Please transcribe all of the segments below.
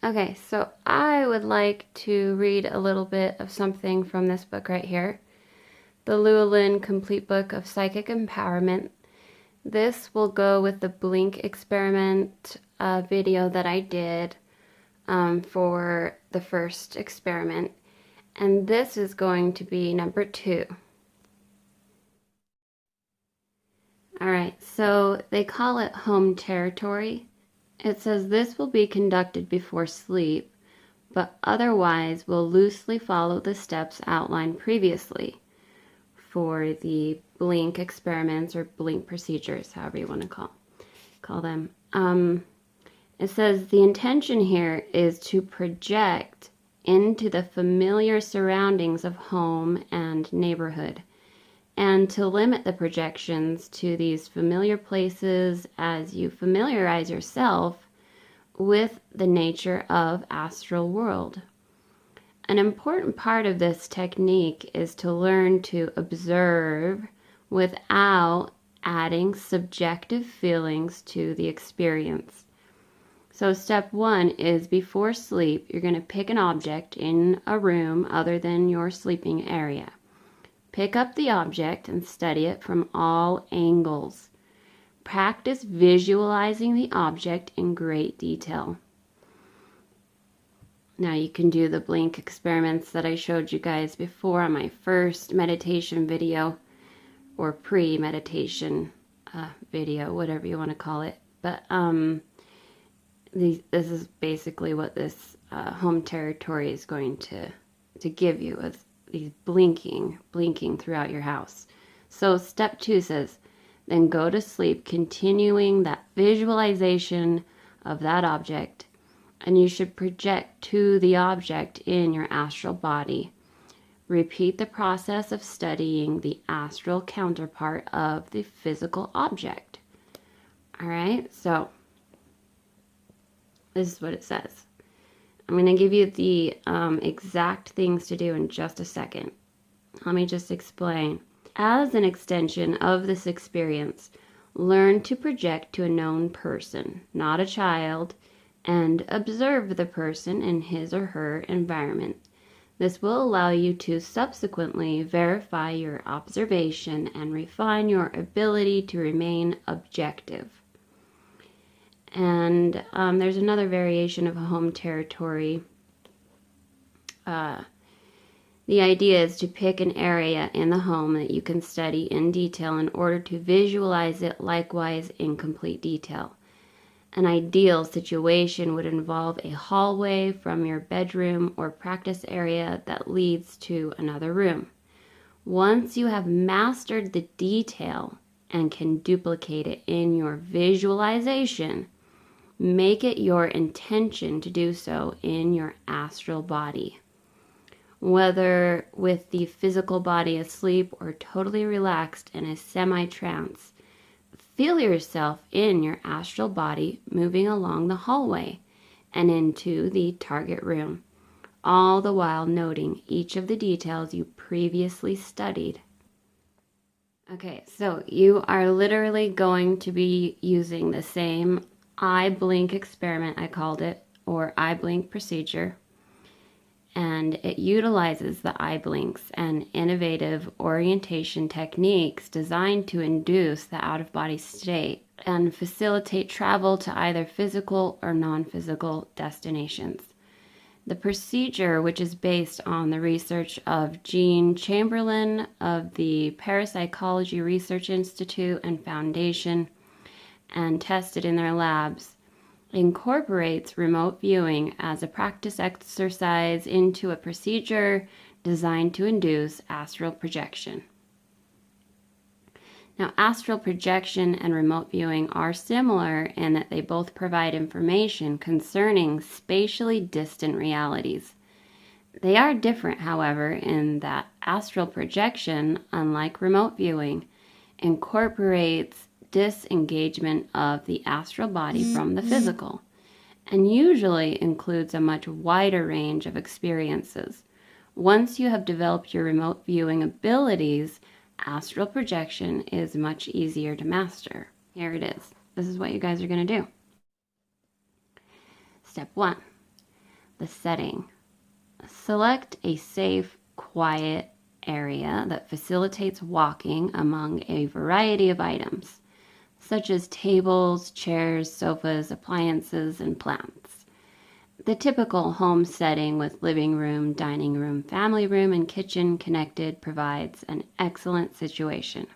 Okay, so I would like to read a little bit of something from this book right here, the Llewellyn Complete Book of Psychic Empowerment. This will go with the blink experiment video that I did for the first experiment, and this is going to be number 2. Alright, so they call it home territory. It says this will be conducted before sleep, but otherwise will loosely follow the steps outlined previously for the blink experiments or blink procedures, however you want to call them. It says the intention here is to project into the familiar surroundings of home and neighborhood, and to limit the projections to these familiar places as you familiarize yourself with the nature of astral world. An important part of this technique is to learn to observe without adding subjective feelings to the experience. So step 1 is before sleep, you're going to pick an object in a room other than your sleeping area. Pick up the object and study it from all angles. Practice visualizing the object in great detail. Now you can do the blink experiments that I showed you guys before on my first meditation video, or pre-meditation video, whatever you want to call it. But this is basically what this home territory is going to give you, as these blinking throughout your house. So step 2 says, then go to sleep, continuing that visualization of that object, and you should project to the object in your astral body. Repeat the process of studying the astral counterpart of the physical object. All right, so this is what it says. I'm going to give you the exact things to do in just a second. Let me just explain. As an extension of this experience, learn to project to a known person, not a child, and observe the person in his or her environment. This will allow you to subsequently verify your observation and refine your ability to remain objective. And there's another variation of a home territory. The idea is to pick an area in the home that you can study in detail in order to visualize it likewise in complete detail. An ideal situation would involve a hallway from your bedroom or practice area that leads to another room. Once you have mastered the detail and can duplicate it in your visualization, make it your intention to do so in your astral body. Whether with the physical body asleep or totally relaxed in a semi-trance, feel yourself in your astral body moving along the hallway and into the target room, all the while noting each of the details you previously studied. Okay, so you are literally going to be using the same eye blink experiment, I called it, or eye blink procedure, and it utilizes the eye blinks and innovative orientation techniques designed to induce the out-of-body state and facilitate travel to either physical or non-physical destinations. The procedure, which is based on the research of Jean Chamberlain of the Parapsychology Research Institute and Foundation, and tested in their labs, incorporates remote viewing as a practice exercise into a procedure designed to induce astral projection. Now, astral projection and remote viewing are similar in that they both provide information concerning spatially distant realities. They are different, however, in that astral projection, unlike remote viewing, incorporates disengagement of the astral body from the physical, and usually includes a much wider range of experiences. Once you have developed your remote viewing abilities, astral projection is much easier to master. Here it is. This is what you guys are going to do. Step 1. The setting. Select a safe, quiet area that facilitates walking among a variety of items, such as tables, chairs, sofas, appliances, and plants. The typical home setting with living room, dining room, family room, and kitchen connected provides an excellent situation.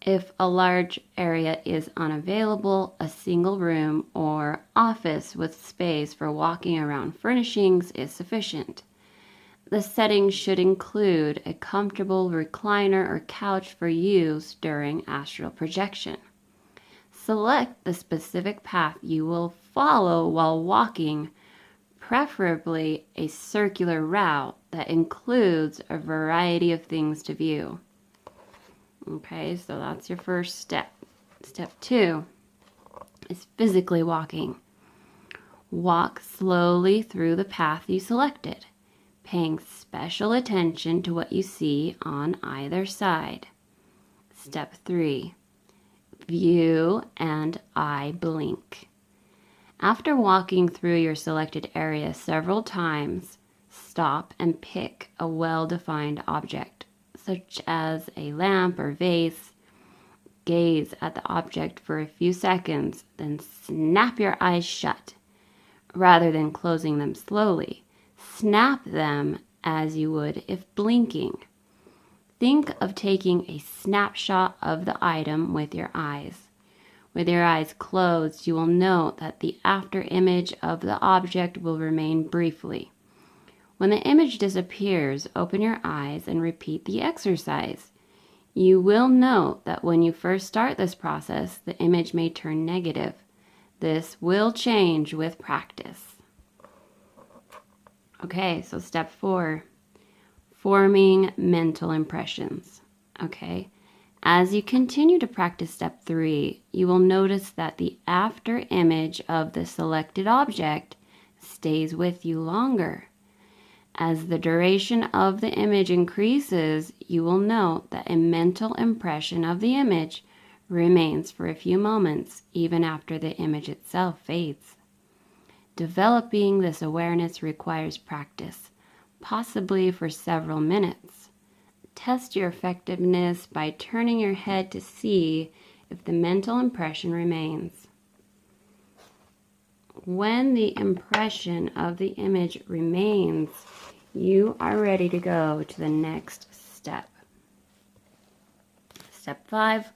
If a large area is unavailable, a single room or office with space for walking around furnishings is sufficient. The setting should include a comfortable recliner or couch for use during astral projection. Select the specific path you will follow while walking, preferably a circular route that includes a variety of things to view. Okay, so that's your first step. Step 2 is physically walking. Walk slowly through the path you selected, paying special attention to what you see on either side. Step 3, view and eye blink. After walking through your selected area several times, stop and pick a well-defined object, such as a lamp or vase. Gaze at the object for a few seconds, then snap your eyes shut. Rather than closing them slowly, snap them as you would if blinking. Think of taking a snapshot of the item with your eyes. With your eyes closed, you will note that the after image of the object will remain briefly. When the image disappears, open your eyes and repeat the exercise. You will note that when you first start this process, the image may turn negative. This will change with practice. Okay, so step 4, forming mental impressions. Okay, as you continue to practice step 3, you will notice that the after image of the selected object stays with you longer. As the duration of the image increases, you will note that a mental impression of the image remains for a few moments, even after the image itself fades. Developing this awareness requires practice, possibly for several minutes. Test your effectiveness by turning your head to see if the mental impression remains. When the impression of the image remains, you are ready to go to the next step. Step 5,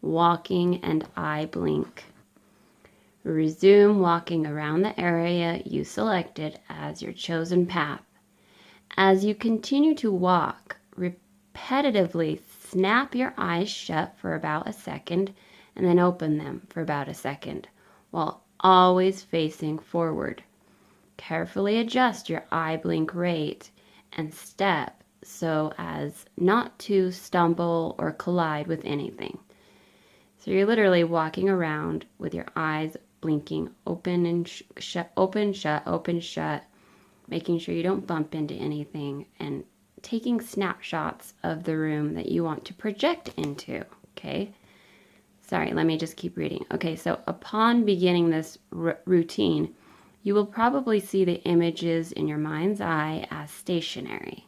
walking and eye blink. Resume walking around the area you selected as your chosen path. As you continue to walk, repetitively snap your eyes shut for about a second and then open them for about a second, while always facing forward. Carefully adjust your eye blink rate and step so as not to stumble or collide with anything. So you're literally walking around with your eyes blinking open and shut, open, shut, making sure you don't bump into anything and taking snapshots of the room that you want to project into, okay? Sorry, let me just keep reading. Okay, so upon beginning this routine, you will probably see the images in your mind's eye as stationary.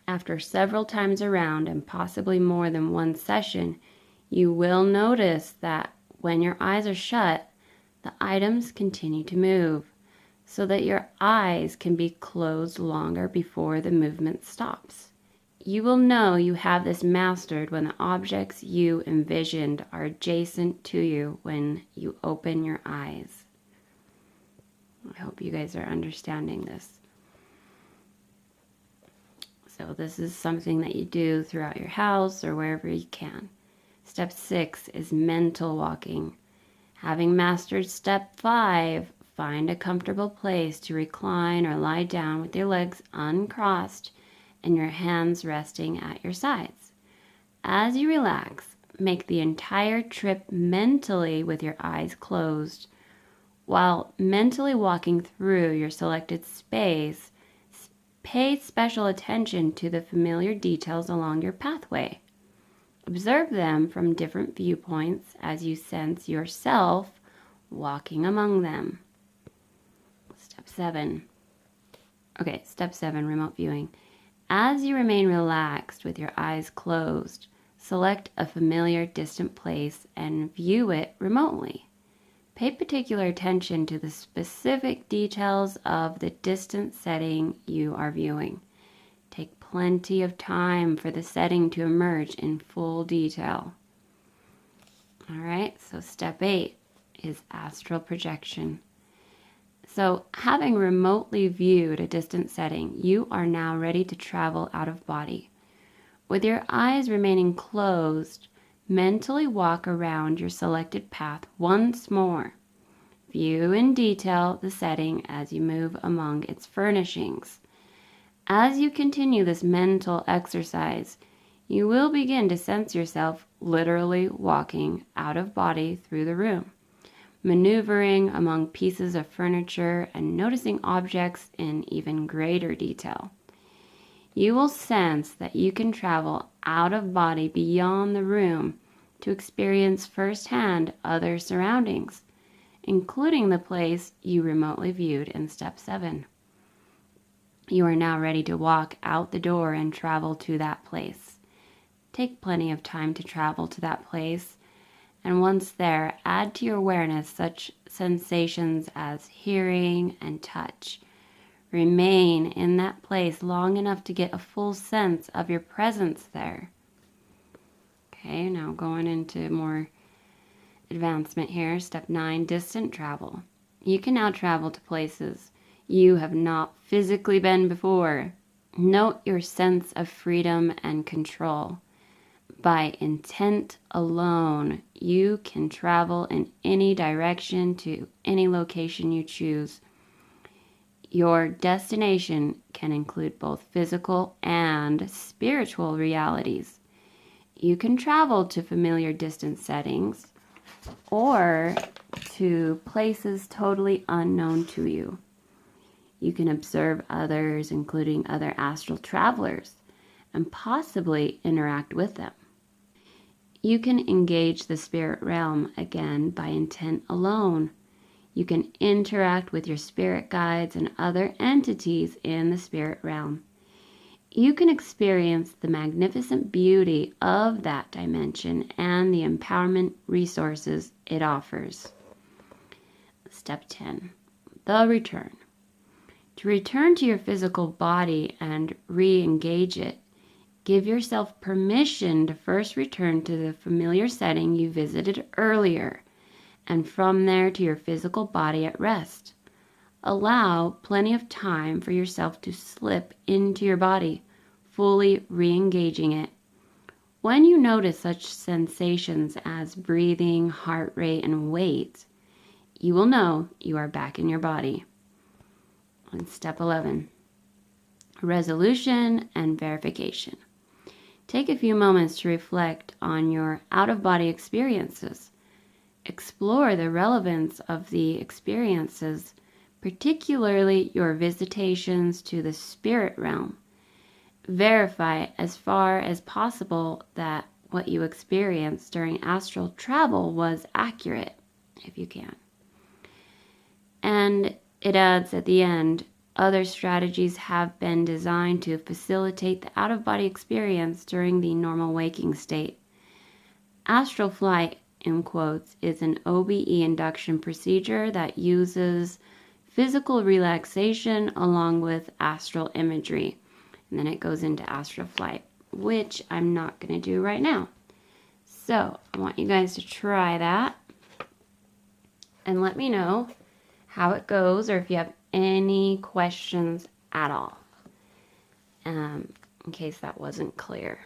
After several times around and possibly more than one session, you will notice that when your eyes are shut, the items continue to move, so that your eyes can be closed longer before the movement stops. You will know you have this mastered when the objects you envisioned are adjacent to you when you open your eyes. I hope you guys are understanding this. So this is something that you do throughout your house or wherever you can. Step 6 is mental walking. Having mastered step 5, find a comfortable place to recline or lie down with your legs uncrossed and your hands resting at your sides. As you relax, make the entire trip mentally with your eyes closed. While mentally walking through your selected space, pay special attention to the familiar details along your pathway. Observe them from different viewpoints as you sense yourself walking among them. Step 7, Okay, step 7, remote viewing. As you remain relaxed with your eyes closed, select a familiar distant place and view it remotely. Pay particular attention to the specific details of the distant setting you are viewing. Take plenty of time for the setting to emerge in full detail. All right, so step 8 is astral projection. So, having remotely viewed a distant setting, you are now ready to travel out of body. With your eyes remaining closed, mentally walk around your selected path once more. View in detail the setting as you move among its furnishings. As you continue this mental exercise, you will begin to sense yourself literally walking out of body through the room, maneuvering among pieces of furniture and noticing objects in even greater detail. You will sense that you can travel out of body beyond the room to experience firsthand other surroundings, including the place you remotely viewed in step 7. You are now ready to walk out the door and travel to that place. Take plenty of time to travel to that place, and once there, add to your awareness such sensations as hearing and touch. Remain in that place long enough to get a full sense of your presence there. Okay, now going into more advancement here. Step 9, distant travel. You can now travel to places you have not physically been before. Note your sense of freedom and control. By intent alone, you can travel in any direction to any location you choose. Your destination can include both physical and spiritual realities. You can travel to familiar distant settings or to places totally unknown to you. You can observe others, including other astral travelers, and possibly interact with them. You can engage the spirit realm again by intent alone. You can interact with your spirit guides and other entities in the spirit realm. You can experience the magnificent beauty of that dimension and the empowerment resources it offers. Step 10, the return. To return to your physical body and re-engage it, give yourself permission to first return to the familiar setting you visited earlier, and from there to your physical body at rest. Allow plenty of time for yourself to slip into your body, fully re-engaging it. When you notice such sensations as breathing, heart rate, and weight, you will know you are back in your body. On step 11, resolution and verification. Take a few moments to reflect on your out-of-body experiences. Explore the relevance of the experiences, particularly your visitations to the spirit realm. Verify as far as possible that what you experienced during astral travel was accurate, if you can. And it adds at the end, other strategies have been designed to facilitate the out-of-body experience during the normal waking state. Astral flight, in quotes, is an OBE induction procedure that uses physical relaxation along with astral imagery. And then it goes into astral flight, which I'm not going to do right now. So I want you guys to try that and let me know how it goes, or if you have any questions at all, in case that wasn't clear.